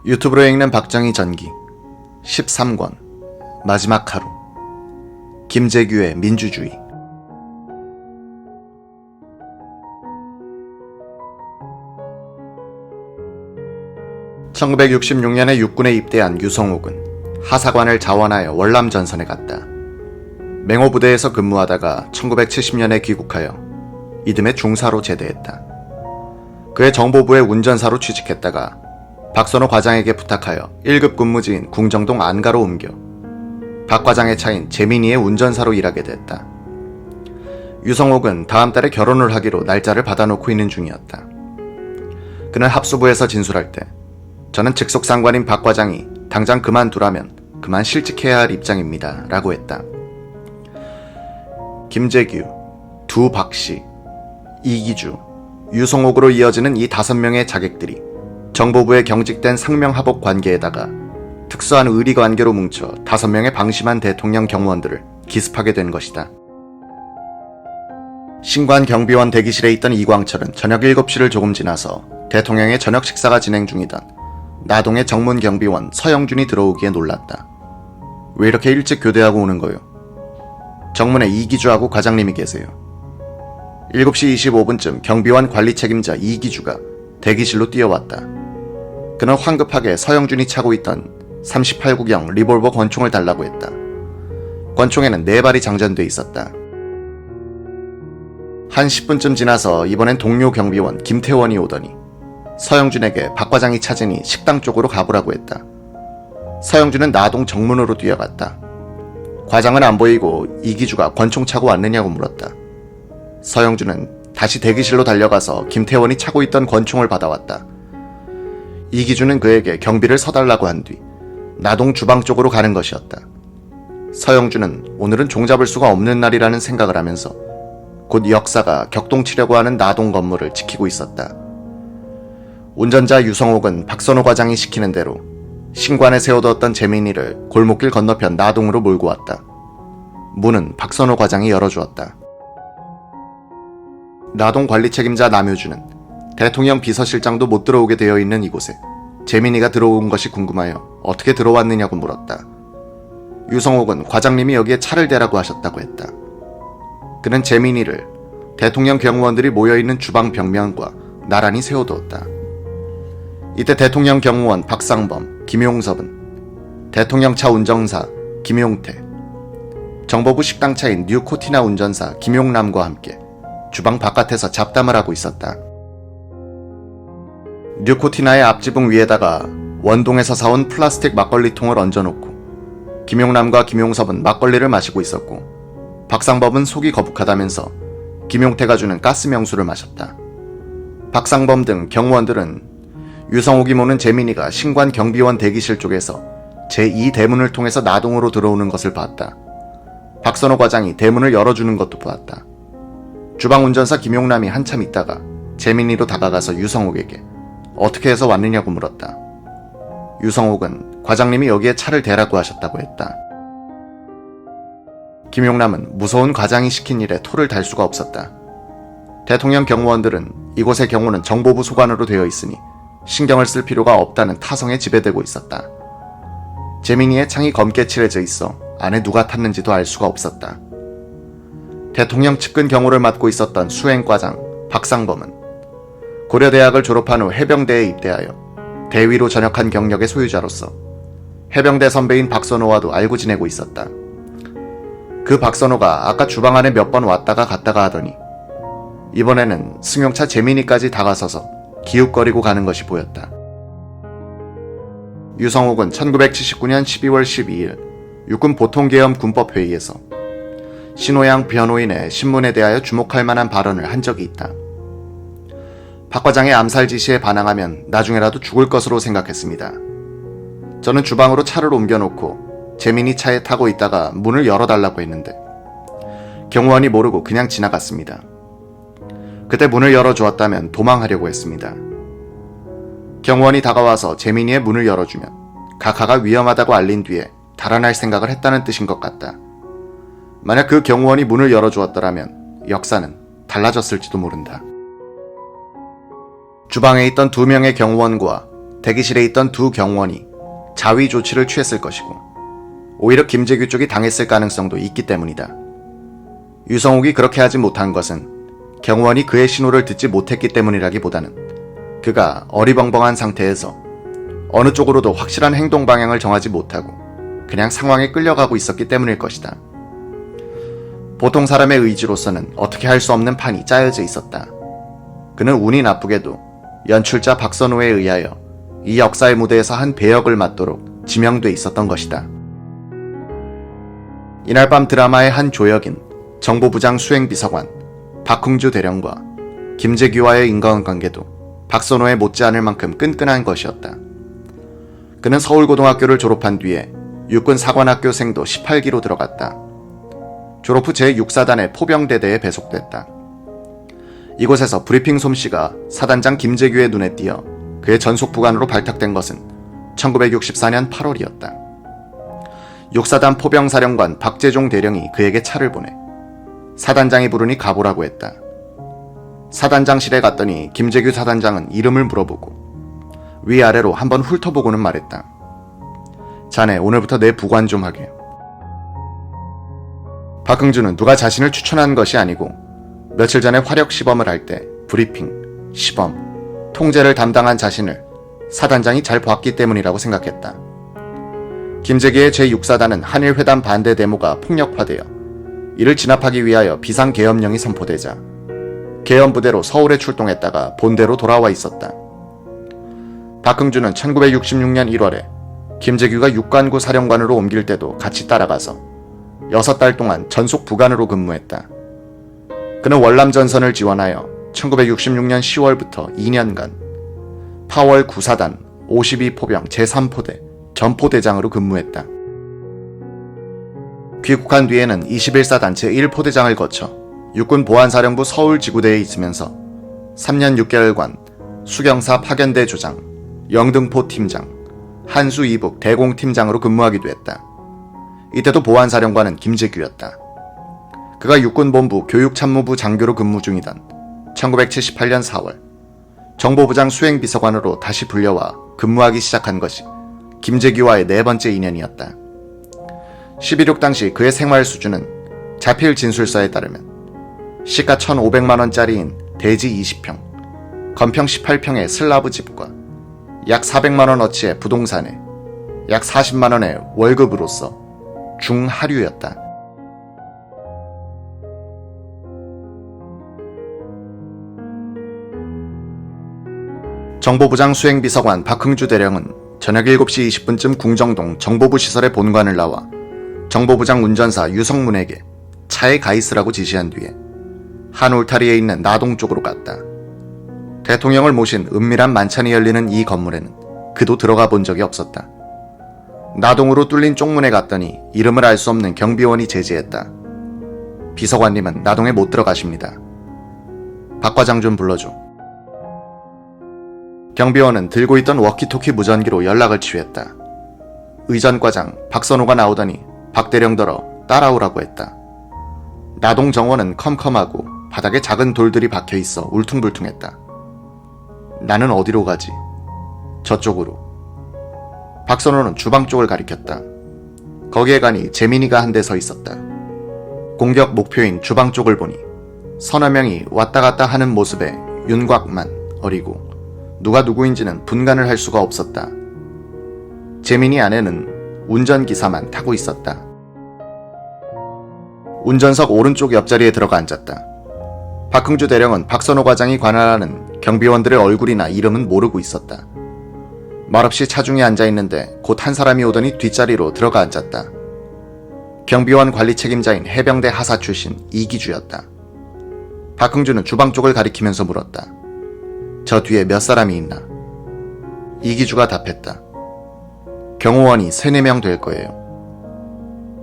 유튜브로 읽는 박정희 전기 13권 마지막 하루 김재규의 민주주의. (1966년에) 육군에 입대한 유성옥은 하사관을 자원하여 월남 전선에 갔다. 맹호부대에서 근무하다가 1970년에 귀국하여 이듬해 중사로 제대했다. 그의 정보부의 운전사로 취직했다가 박선호 과장에게 부탁하여 1급 근무지인 궁정동 안가로 옮겨 박 과장의 차인 재민이의 운전사로 일하게 됐다. 유성옥은 다음 달에 결혼을 하기로 날짜를 받아놓고 있는 중이었다. 그는 합수부에서 진술할 때 저는 직속상관인 박 과장이 당장 그만두라면 그만 실직해야 할 입장입니다 라고 했다. 김재규, 두 박씨, 이기주, 유성옥으로 이어지는 이 5명의 자객들이 정보부에 경직된 상명하복 관계에다가 특수한 의리 관계로 뭉쳐 5명의 방심한 대통령 경무원들을 기습하게 된 것이다. 신관 경비원 대기실에 있던 이광철은 저녁 7시를 조금 지나서 대통령의 저녁 식사가 진행 중이던 나동의 정문 경비원 서영준이 들어오기에 놀랐다. 왜 이렇게 일찍 교대하고 오는 거요? 정문에 이기주하고 과장님이 계세요. 7시 25분쯤 경비원 관리 책임자 이기주가 대기실로 뛰어왔다. 그는 황급하게 서영준이 차고 있던 38구경 리볼버 권총을 달라고 했다. 권총에는 4발이 장전돼 있었다. 한 10분쯤 지나서 이번엔 동료 경비원 김태원이 오더니 서영준에게 박 과장이 찾으니 식당 쪽으로 가보라고 했다. 서영준은 나동 정문으로 뛰어갔다. 과장은 안 보이고 이기주가 권총 차고 왔느냐고 물었다. 서영준은 다시 대기실로 달려가서 김태원이 차고 있던 권총을 받아왔다. 이기주는 그에게 경비를 서달라고 한 뒤 나동 주방 쪽으로 가는 것이었다. 서영준은 오늘은 종잡을 수가 없는 날이라는 생각을 하면서 곧 역사가 격동치려고 하는 나동 건물을 지키고 있었다. 운전자 유성옥은 박선호 과장이 시키는 대로 신관에 세워두었던 재민이를 골목길 건너편 나동으로 몰고 왔다. 문은 박선호 과장이 열어주었다. 나동 관리 책임자 남효주는 대통령 비서실장도 못 들어오게 되어 있는 이곳에 재민이가 들어온 것이 궁금하여 어떻게 들어왔느냐고 물었다. 유성옥은 과장님이 여기에 차를 대라고 하셨다고 했다. 그는 재민이를 대통령 경호원들이 모여있는 주방 벽면과 나란히 세워두었다. 이때 대통령 경호원 박상범, 김용섭은 대통령 차 운전사 김용태, 정보부 식당차인 뉴코티나 운전사 김용남과 함께 주방 바깥에서 잡담을 하고 있었다. 뉴코티나의 앞지붕 위에다가 원동에서 사온 플라스틱 막걸리통을 얹어놓고 김용남과 김용섭은 막걸리를 마시고 있었고 박상범은 속이 거북하다면서 김용태가 주는 가스명수를 마셨다. 박상범 등 경호원들은 유성옥이 모는 재민이가 신관 경비원 대기실 쪽에서 제2대문을 통해서 나동으로 들어오는 것을 봤다. 박선호 과장이 대문을 열어주는 것도 보았다. 주방 운전사 김용남이 한참 있다가 재민이로 다가가서 유성옥에게 어떻게 해서 왔느냐고 물었다. 유성옥은 과장님이 여기에 차를 대라고 하셨다고 했다. 김용남은 무서운 과장이 시킨 일에 토를 달 수가 없었다. 대통령 경호원들은 이곳의 경우는 정보부 소관으로 되어 있으니 신경을 쓸 필요가 없다는 타성에 지배되고 있었다. 재민이의 창이 검게 칠해져 있어 안에 누가 탔는지도 알 수가 없었다. 대통령 측근 경호를 맡고 있었던 수행과장 박상범은 고려대학을 졸업한 후 해병대에 입대하여 대위로 전역한 경력의 소유자로서 해병대 선배인 박선호와도 알고 지내고 있었다. 그 박선호가 아까 주방 안에 몇 번 왔다가 갔다가 하더니 이번에는 승용차 재민이까지 다가서서 기웃거리고 가는 것이 보였다. 유성옥은 1979년 12월 12일 육군 보통계엄 군법회의에서 신호양 변호인의 신문에 대하여 주목할 만한 발언을 한 적이 있다. 박 과장의 암살 지시에 반항하면 나중에라도 죽을 것으로 생각했습니다. 저는 주방으로 차를 옮겨놓고 재민이 차에 타고 있다가 문을 열어달라고 했는데 경호원이 모르고 그냥 지나갔습니다. 그때 문을 열어주었다면 도망하려고 했습니다. 경호원이 다가와서 재민이의 문을 열어주면 각하가 위험하다고 알린 뒤에 달아날 생각을 했다는 뜻인 것 같다. 만약 그 경호원이 문을 열어주었더라면 역사는 달라졌을지도 모른다. 주방에 있던 2명의 경호원과 대기실에 있던 두 경호원이 자위 조치를 취했을 것이고 오히려 김재규 쪽이 당했을 가능성도 있기 때문이다. 유성욱이 그렇게 하지 못한 것은 경호원이 그의 신호를 듣지 못했기 때문이라기보다는 그가 어리벙벙한 상태에서 어느 쪽으로도 확실한 행동 방향을 정하지 못하고 그냥 상황에 끌려가고 있었기 때문일 것이다. 보통 사람의 의지로서는 어떻게 할 수 없는 판이 짜여져 있었다. 그는 운이 나쁘게도 연출자 박선호에 의하여 이 역사의 무대에서 한 배역을 맡도록 지명돼 있었던 것이다. 이날 밤 드라마의 한 조역인 정보부장 수행비서관 박흥주 대령과 김재규와의 인간관계도 박선호에 못지않을 만큼 끈끈한 것이었다. 그는 서울고등학교를 졸업한 뒤에 육군사관학교생도 18기로 들어갔다. 졸업 후 제6사단의 포병대대에 배속됐다. 이곳에서 브리핑 솜씨가 사단장 김재규의 눈에 띄어 그의 전속부관으로 발탁된 것은 1964년 8월이었다. 6사단 포병사령관 박재종 대령이 그에게 차를 보내 사단장이 부르니 가보라고 했다. 사단장실에 갔더니 김재규 사단장은 이름을 물어보고 위아래로 한번 훑어보고는 말했다. 자네 오늘부터 내 부관 좀 하게. 박흥주는 누가 자신을 추천한 것이 아니고 며칠 전에 화력 시범을 할 때 브리핑, 시범, 통제를 담당한 자신을 사단장이 잘 봤기 때문이라고 생각했다. 김재규의 제6사단은 한일회담 반대 데모가 폭력화되어 이를 진압하기 위하여 비상계엄령이 선포되자 계엄부대로 서울에 출동했다가 본대로 돌아와 있었다. 박흥주는 1966년 1월에 김재규가 육관구 사령관으로 옮길 때도 같이 따라가서 6달 동안 전속 부관으로 근무했다. 그는 월남전선을 지원하여 1966년 10월부터 2년간 8월 9사단 52포병 제3포대 전포대장으로 근무했다. 귀국한 뒤에는 21사단 제1포대장을 거쳐 육군보안사령부 서울지구대에 있으면서 3년 6개월간 수경사 파견대 조장, 영등포 팀장, 한수 이북 대공팀장으로 근무하기도 했다. 이때도 보안사령관은 김재규였다. 그가 육군본부 교육참모부 장교로 근무 중이던 1978년 4월 정보부장 수행비서관으로 다시 불려와 근무하기 시작한 것이 김재규와의 네 번째 인연이었다. 11.6 당시 그의 생활 수준은 자필 진술서에 따르면 시가 1,500만원짜리인 대지 20평, 건평 18평의 슬라브 집과 약 400만원어치의 부동산에 약 40만원의 월급으로서 중하류였다. 정보부장 수행비서관 박흥주 대령은 저녁 7시 20분쯤 궁정동 정보부 시설의 본관을 나와 정보부장 운전사 유성문에게 차에 가 있으라고 지시한 뒤에 한 울타리에 있는 나동 쪽으로 갔다. 대통령을 모신 은밀한 만찬이 열리는 이 건물에는 그도 들어가 본 적이 없었다. 나동으로 뚫린 쪽문에 갔더니 이름을 알 수 없는 경비원이 제지했다. 비서관님은 나동에 못 들어가십니다. 박 과장 좀 불러줘. 경비원은 들고 있던 워키토키 무전기로 연락을 취했다. 의전과장 박선호가 나오더니 박 대령더러 따라오라고 했다. 나동 정원은 컴컴하고 바닥에 작은 돌들이 박혀있어 울퉁불퉁했다. 나는 어디로 가지? 저쪽으로. 박선호는 주방 쪽을 가리켰다. 거기에 가니 재민이가 한 대 서 있었다. 공격 목표인 주방 쪽을 보니 서너 명이 왔다 갔다 하는 모습에 윤곽만 어리고 누가 누구인지는 분간을 할 수가 없었다. 재민이 안에는 운전기사만 타고 있었다. 운전석 오른쪽 옆자리에 들어가 앉았다. 박흥주 대령은 박선호 과장이 관할하는 경비원들의 얼굴이나 이름은 모르고 있었다. 말없이 차중에 앉아있는데 곧 한 사람이 오더니 뒷자리로 들어가 앉았다. 경비원 관리 책임자인 해병대 하사 출신 이기주였다. 박흥주는 주방 쪽을 가리키면서 물었다. 저 뒤에 몇 사람이 있나? 이기주가 답했다. 경호원이 3-4명 될 거예요.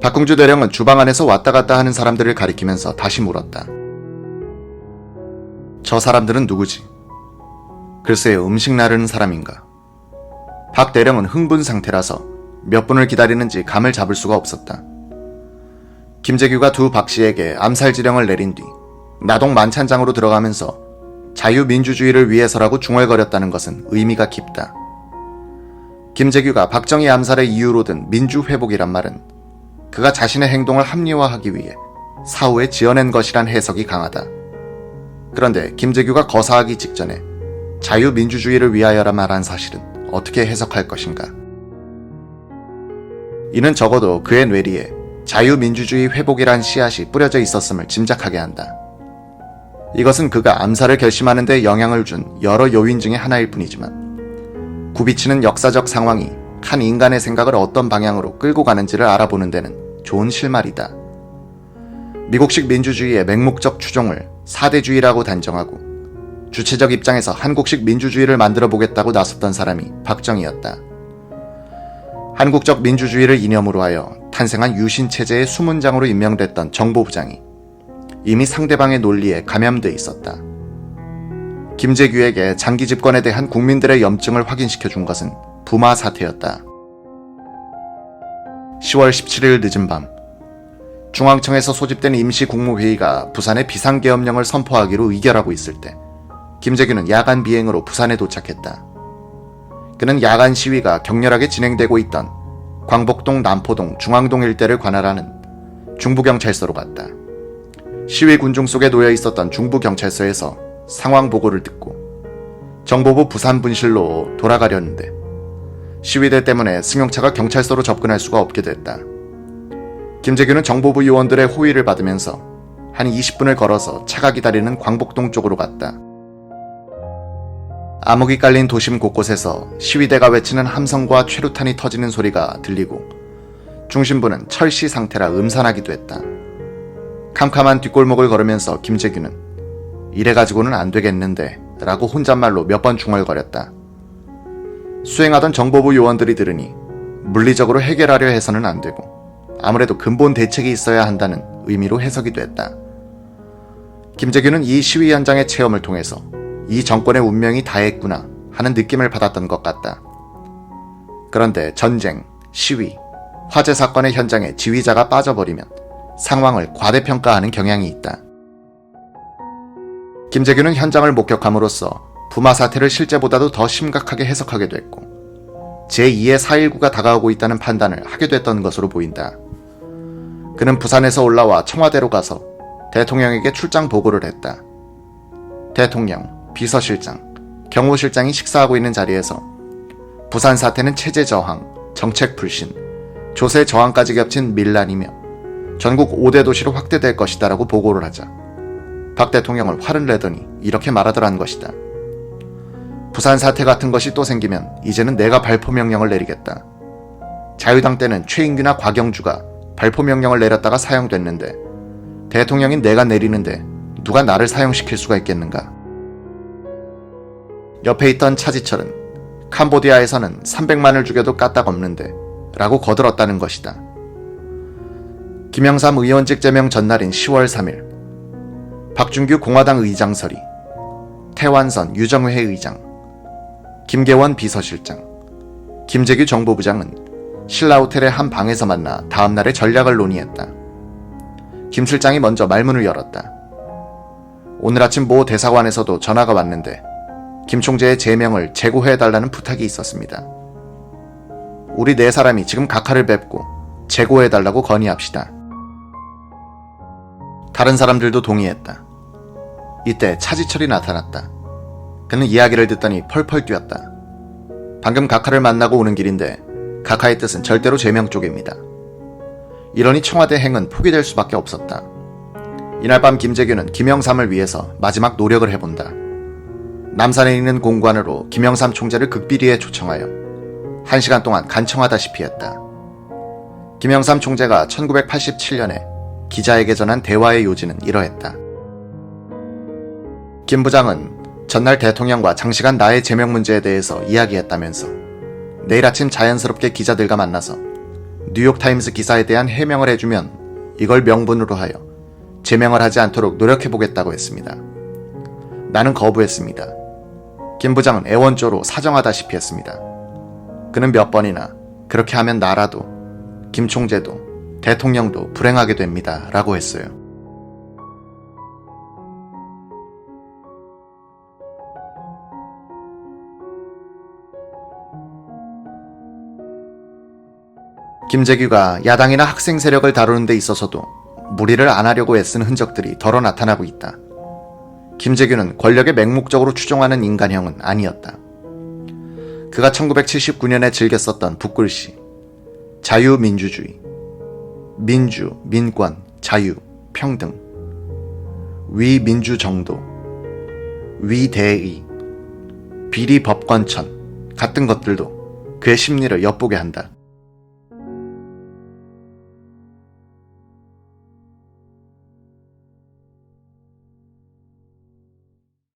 박흥주 대령은 주방 안에서 왔다 갔다 하는 사람들을 가리키면서 다시 물었다. 저 사람들은 누구지? 글쎄요, 음식 나르는 사람인가? 박 대령은 흥분 상태라서 몇 분을 기다리는지 감을 잡을 수가 없었다. 김재규가 두 박씨에게 암살 지령을 내린 뒤 나동 만찬장으로 들어가면서 자유민주주의를 위해서라고 중얼거렸다는 것은 의미가 깊다. 김재규가 박정희 암살의 이유로 든 민주회복이란 말은 그가 자신의 행동을 합리화하기 위해 사후에 지어낸 것이란 해석이 강하다. 그런데 김재규가 거사하기 직전에 자유민주주의를 위하여라 말한 사실은 어떻게 해석할 것인가? 이는 적어도 그의 뇌리에 자유민주주의 회복이란 씨앗이 뿌려져 있었음을 짐작하게 한다. 이것은 그가 암살을 결심하는 데 영향을 준 여러 요인 중의 하나일 뿐이지만 굽이치는 역사적 상황이 한 인간의 생각을 어떤 방향으로 끌고 가는지를 알아보는 데는 좋은 실마리다. 미국식 민주주의의 맹목적 추종을 사대주의라고 단정하고 주체적 입장에서 한국식 민주주의를 만들어 보겠다고 나섰던 사람이 박정희였다. 한국적 민주주의를 이념으로 하여 탄생한 유신체제의 수문장으로 임명됐던 정보부장이 이미 상대방의 논리에 감염돼 있었다. 김재규에게 장기 집권에 대한 국민들의 염증을 확인시켜 준 것은 부마 사태였다. 10월 17일 늦은 밤, 중앙청에서 소집된 임시국무회의가 부산에 비상계엄령을 선포하기로 의결하고 있을 때 김재규는 야간 비행으로 부산에 도착했다. 그는 야간 시위가 격렬하게 진행되고 있던 광복동, 남포동, 중앙동 일대를 관할하는 중부경찰서로 갔다. 시위 군중 속에 놓여 있었던 중부경찰서에서 상황 보고를 듣고 정보부 부산분실로 돌아가려는데 시위대 때문에 승용차가 경찰서로 접근할 수가 없게 됐다. 김재규는 정보부 요원들의 호의를 받으면서 한 20분을 걸어서 차가 기다리는 광복동 쪽으로 갔다. 암흑이 깔린 도심 곳곳에서 시위대가 외치는 함성과 최루탄이 터지는 소리가 들리고 중심부는 철시 상태라 음산하기도 했다. 캄캄한 뒷골목을 걸으면서 김재규는 이래가지고는 안 되겠는데 라고 혼잣말로 몇 번 중얼거렸다. 수행하던 정보부 요원들이 들으니 물리적으로 해결하려 해서는 안 되고 아무래도 근본 대책이 있어야 한다는 의미로 해석이 됐다. 김재규는 이 시위 현장의 체험을 통해서 이 정권의 운명이 다했구나 하는 느낌을 받았던 것 같다. 그런데 전쟁, 시위, 화재 사건의 현장에 지휘자가 빠져버리면 상황을 과대평가하는 경향이 있다. 김재규는 현장을 목격함으로써 부마 사태를 실제보다도 더 심각하게 해석하게 됐고 제2의 4.19가 다가오고 있다는 판단을 하게 됐던 것으로 보인다. 그는 부산에서 올라와 청와대로 가서 대통령에게 출장 보고를 했다. 대통령, 비서실장, 경호실장이 식사하고 있는 자리에서 부산 사태는 체제 저항, 정책 불신, 조세 저항까지 겹친 밀란이며 전국 5대 도시로 확대될 것이다 라고 보고를 하자 박 대통령을 화를 내더니 이렇게 말하더란 것이다. 부산 사태 같은 것이 또 생기면 이제는 내가 발포명령을 내리겠다. 자유당 때는 최인규나 곽영주가 발포명령을 내렸다가 사형됐는데 대통령인 내가 내리는데 누가 나를 사형시킬 수가 있겠는가. 옆에 있던 차지철은 캄보디아에서는 300만을 죽여도 까딱없는데 라고 거들었다는 것이다. 김영삼 의원직 제명 전날인 10월 3일 박준규 공화당 의장설이, 태완선 유정회 의장, 김계원 비서실장, 김재규 정보부장은 신라호텔의 한 방에서 만나 다음날의 전략을 논의했다. 김 실장이 먼저 말문을 열었다. 오늘 아침 모 대사관에서도 전화가 왔는데 김 총재의 제명을 재고해달라는 부탁이 있었습니다. 우리 4사람이 지금 각하를 뵙고 재고해달라고 건의합시다. 다른 사람들도 동의했다. 이때 차지철이 나타났다. 그는 이야기를 듣더니 펄펄 뛰었다. 방금 각하를 만나고 오는 길인데 각하의 뜻은 절대로 제명 쪽입니다. 이러니 청와대 행은 포기될 수밖에 없었다. 이날 밤 김재규는 김영삼을 위해서 마지막 노력을 해본다. 남산에 있는 공관으로 김영삼 총재를 극비리에 초청하여 1시간 동안 간청하다시피 했다. 김영삼 총재가 1987년에 기자에게 전한 대화의 요지는 이러했다. 김 부장은 전날 대통령과 장시간 나의 제명 문제에 대해서 이야기했다면서 내일 아침 자연스럽게 기자들과 만나서 뉴욕타임스 기사에 대한 해명을 해주면 이걸 명분으로 하여 제명을 하지 않도록 노력해보겠다고 했습니다. 나는 거부했습니다. 김 부장은 애원조로 사정하다시피 했습니다. 그는 몇 번이나 그렇게 하면 나라도 김 총재도 대통령도 불행하게 됩니다 라고 했어요. 김재규가 야당이나 학생 세력을 다루는 데 있어서도 무리를 안 하려고 애쓴 흔적들이 덜어 나타나고 있다. 김재규는 권력의 맹목적으로 추종하는 인간형은 아니었다. 그가 1979년에 즐겨 썼던 붓글씨, 자유민주주의, 민주, 민권, 자유, 평등, 위민주정도, 위대의, 비리법권천 같은 것들도 그의 심리를 엿보게 한다.